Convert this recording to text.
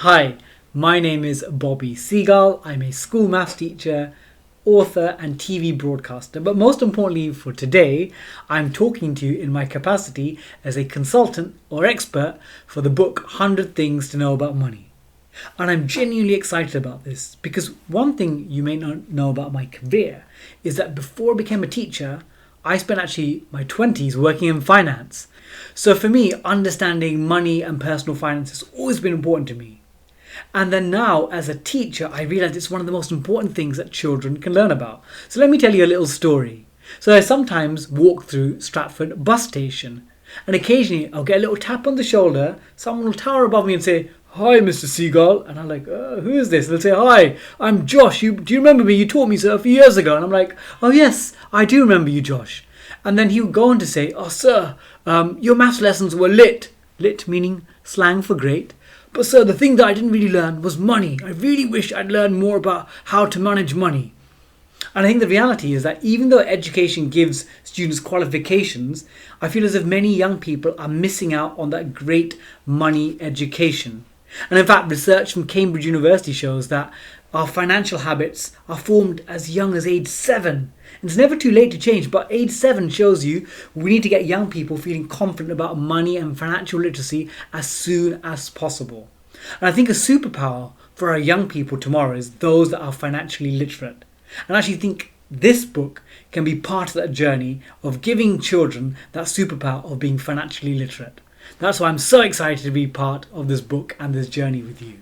Hi, my name is Bobby Seagull. I'm a school maths teacher, author, and TV broadcaster. But most importantly for today, I'm talking to you in my capacity as a consultant or expert for the book 100 Things to Know About Money. And I'm genuinely excited about this because one thing you may not know about my career is that before I became a teacher, I spent actually my 20s working in finance. So for me, understanding money and personal finance has always been important to me. And then now, as a teacher, I realize it's one of the most important things that children can learn about. So let me tell you a little story. So I sometimes walk through Stratford bus station, and occasionally I'll get a little tap on the shoulder. Someone will tower above me and say, "Hi, Mr. Seagull." And I'm like, "Who is this?" And they'll say, "Hi, I'm Josh. Do you remember me? You taught me so a few years ago." And I'm like, "Oh yes, I do remember you, Josh." And then he would go on to say, "Oh sir, your maths lessons were lit." Lit meaning slang for great. "But sir, the thing that I didn't really learn was money. I really wish I'd learned more about how to manage money." And I think the reality is that even though education gives students qualifications, I feel as if many young people are missing out on that great money education. And in fact, research from Cambridge University shows that our financial habits are formed as young as age 7. And it's never too late to change, but age 7 shows you we need to get young people feeling confident about money and financial literacy as soon as possible. And I think a superpower for our young people tomorrow is those that are financially literate. And I actually think this book can be part of that journey of giving children that superpower of being financially literate. That's why I'm so excited to be part of this book and this journey with you.